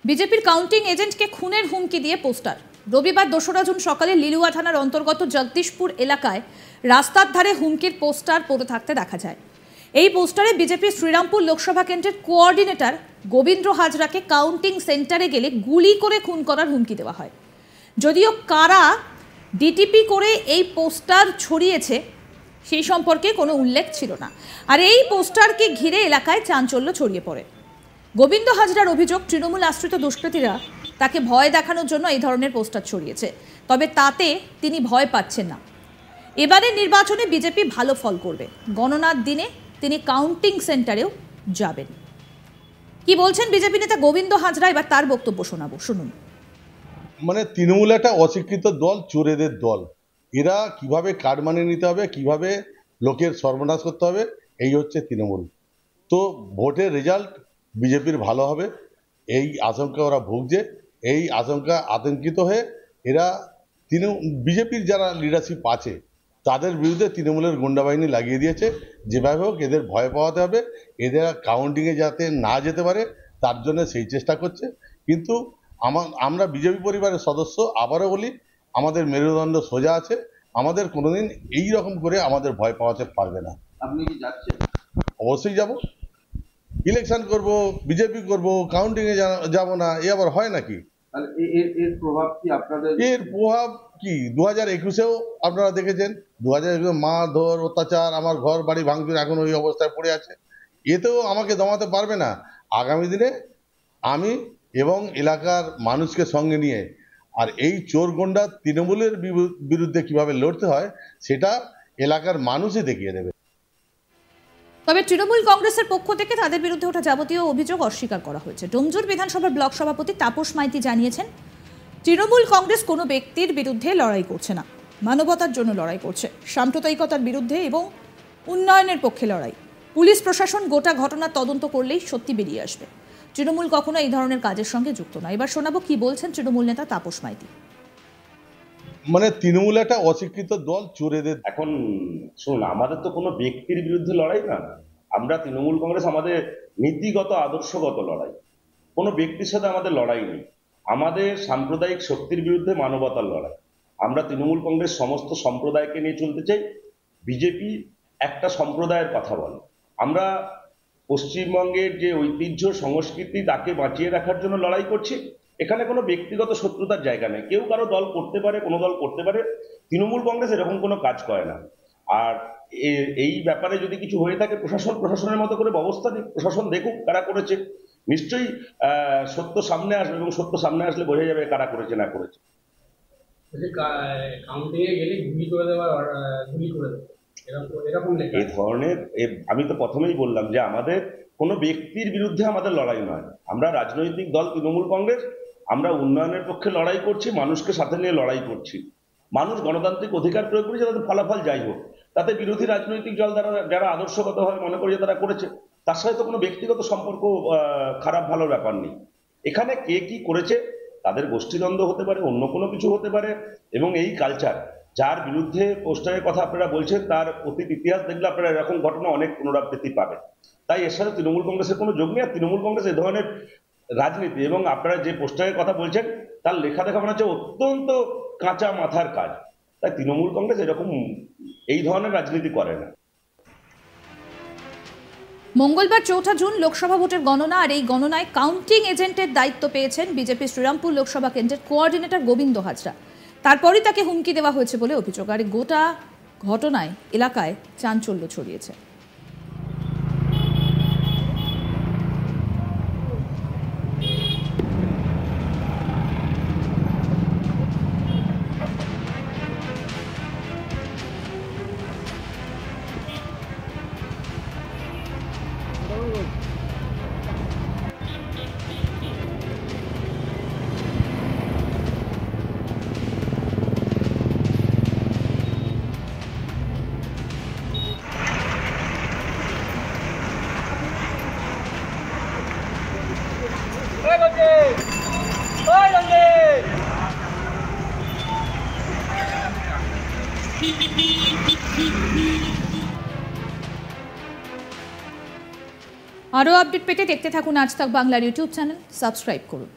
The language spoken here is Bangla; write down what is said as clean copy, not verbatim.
বিজেপির কাউন্টিং এজেন্টকে খুনের হুমকি দিয়ে পোস্টার। রবিবার ২রা জুন সকালে লিলুয়া থানার অন্তর্গত জগদীশপুর এলাকায় রাস্তার ধারে হুমকির পোস্টার পড়ে থাকতে দেখা যায়। এই পোস্টারে বিজেপির শ্রীরামপুর লোকসভা কেন্দ্রের কোঅর্ডিনেটর গোবিন্দ হাজরাকে কাউন্টিং সেন্টারে গেলে গুলি করে খুন করার হুমকি দেওয়া হয়। যদিও কারা ডিটিপি করে এই পোস্টার ছড়িয়েছে সেই সম্পর্কে কোনো উল্লেখ ছিল না। আর এই পোস্টারকে ঘিরে এলাকায় চাঞ্চল্য ছড়িয়ে পড়ে। গোবিন্দ হাজরার অভিযোগ, তৃণমূল আশ্রিত দুষ্কৃতীরা তাকে ভয় দেখানোর জন্য এই ধরনের পোস্টার ছড়িয়েছে। তবে তাতে তিনি ভয় পাচ্ছেন না। এবারে নির্বাচনে বিজেপি ভালো ফল করবে। গণনার দিনে তিনি কাউন্টিং সেন্টারেও যাবেন। কি বলছেন বিজেপি নেতা গোবিন্দ হাজরা, এবার তার বক্তব্য শোনাবো, শুনুন। তৃণমূল একটা অশিক্ষিত দল, চোরেদের দল। এরা কিভাবে কার্ড মানিয়ে নিতে হবে, কিভাবে লোকের সর্বনাশ করতে হবে, এই হচ্ছে তৃণমূল। তো ভোটের রেজাল্ট বিজেপির ভালো হবে এই আশঙ্কা ওরা ভুগছে। এই আতঙ্কিত হয়ে এরা বিজেপির যারা লিডারশিপ আছে তাদের বিরুদ্ধে তৃণমূলের গুন্ডা বাহিনী লাগিয়ে দিয়েছে। যেভাবে হোক এদের ভয় পাওয়াতে হবে, এদের কাউন্টিংয়ে যাতে না যেতে পারে তার জন্য সেই চেষ্টা করছে। কিন্তু আমরা বিজেপি পরিবারের সদস্য, আবারও বলি, আমাদের মেরুদণ্ড সোজা আছে। আমাদের কোনোদিন এই রকম করে আমাদের ভয় পাওয়াতে পারবে না। আপনি কি যাচ্ছেন? অবশ্যই যাব। ইলেকশন করব, বিজেপি করব, কাউন্টিংয়ে যাব না, এ আবার হয় নাকি? এর প্রভাব কি আপনাদের? এর প্রভাব কি 2021-এও আপনারা দেখেছেন। 2021 মারধর, অত্যাচার, আমার ঘর বাড়ি ভাঙচুর এখন ওই অবস্থায় পড়ে আছে। এতেও আমাকে দমাতে পারবে না। আগামী দিনে আমি এবং এলাকার মানুষকে সঙ্গে নিয়ে আর এই চোর গন্ডা তৃণমূলের বিরুদ্ধে কিভাবে লড়তে হয় সেটা এলাকার মানুষই দেখিয়ে দেবে। তবে তৃণমূল কংগ্রেসের পক্ষ থেকে তাদের বিরুদ্ধে ওঠা যাবতীয় অভিযোগ অস্বীকার করা হয়েছে। ডোমজুর বিধানসভার ব্লক সভাপতি তাপস মাইতি জানিয়েছেন, তৃণমূল কংগ্রেস কোনো ব্যক্তির বিরুদ্ধে লড়াই করছে না, মানবতার জন্য লড়াই করছে, সাম্প্রদায়িকতার বিরুদ্ধে এবং উন্নয়নের পক্ষে লড়াই। পুলিশ প্রশাসন গোটা ঘটনা তদন্ত করলেই সত্যি বেরিয়ে আসবে। তৃণমূল কখনো এই ধরনের কাজের সঙ্গে যুক্ত নয়। এবার শোনাবো কি বলছেন তৃণমূল নেতা তাপস মাইতি। তৃণমূল একটা অশিক্ষিত দল, চোরেদের। এখন শুনুন, আমাদের তো কোনো ব্যক্তির বিরুদ্ধে লড়াই না। আমরা তৃণমূল কংগ্রেস আমাদের নীতিগত আদর্শগত লড়াই, কোনো ব্যক্তির সাথে আমাদের লড়াই নেই। আমাদের সাম্প্রদায়িক শক্তির বিরুদ্ধে মানবতার লড়াই। আমরা তৃণমূল কংগ্রেস সমস্ত সম্প্রদায়কে নিয়ে চলতে চাই। বিজেপি একটা সম্প্রদায়ের কথা বলে। আমরা পশ্চিমবঙ্গের যে ঐতিহ্য সংস্কৃতি তাকে বাঁচিয়ে রাখার জন্য লড়াই করছি। এখানে কোনো ব্যক্তিগত শত্রুতার জায়গা নেই। কেউ কারো দল করতে পারে, কোনো দল করতে পারে। তৃণমূল কংগ্রেস এরকম কোনো কাজ করে না। আর এই ব্যাপারে যদি কিছু হয়ে থাকে, প্রশাসনের মতো করে ব্যবস্থা নিক, প্রশাসন দেখুক কারা করেছে। নিশ্চয়ই সত্য সামনে আসবে এবং সত্য সামনে আসলে বোঝা যাবে কারা করেছে না করেছে। এই ধরনের আমি তো প্রথমেই বললাম যে আমাদের কোনো ব্যক্তির বিরুদ্ধে আমাদের লড়াই নয়। আমরা রাজনৈতিক দল তৃণমূল কংগ্রেস, আমরা উন্নয়নের পক্ষে লড়াই করছি, মানুষকে সাথে নিয়ে লড়াই করছি। মানুষ গণতান্ত্রিক অধিকার প্রয়োগ করেছে, তাদের ফলাফল যাই হোক। তাতে বিরোধী রাজনৈতিক দল যারা আদর্শগতভাবে মনে করি যে তারা করেছে, তার সাথে তো কোনো ব্যক্তিগত সম্পর্ক খারাপ ভালো ব্যাপার নেই। এখানে কে কি করেছে, তাদের গোষ্ঠীদ্বন্দ্ব হতে পারে, অন্য কোনো কিছু হতে পারে। এবং এই কালচার, যার বিরুদ্ধে পোস্টারের কথা আপনারা বলছেন, তার অতীত ইতিহাস দেখলে আপনারা এরকম ঘটনা অনেক পুনরাবৃত্তি পাবেন। তাই এর সাথে তৃণমূল কংগ্রেসের কোনো যোগ নেই। আর তৃণমূল কংগ্রেস এ ধরনের রাজনীতি এবং আপনারা যে পোস্টারের কথা বলছেন তার লেখা দেখা মনে হচ্ছে অত্যন্ত কাঁচা মাথার কাজ। তাই তৃণমূল কংগ্রেস এরকম এই ধরনের রাজনীতি করে না। মঙ্গলবার ৪ঠা জুন লোকসভা ভোটের গণনা। আর এই গণনায় কাউন্টিং এজেন্টের দায়িত্ব পেয়েছেন বিজেপি শ্রীরামপুর লোকসভা কেন্দ্রের কোঅর্ডিনেটর গোবিন্দ হাজরা। তারপরই তাকে হুমকি দেওয়া হয়েছে বলে অভিযোগ। আর গোটা ঘটনায় এলাকায় চাঞ্চল্য ছড়িয়েছে। আরও আপডেট পেতে দেখতে থাকুন আজ তাক বাংলার ইউটিউব চ্যানেল, সাবস্ক্রাইব করুন।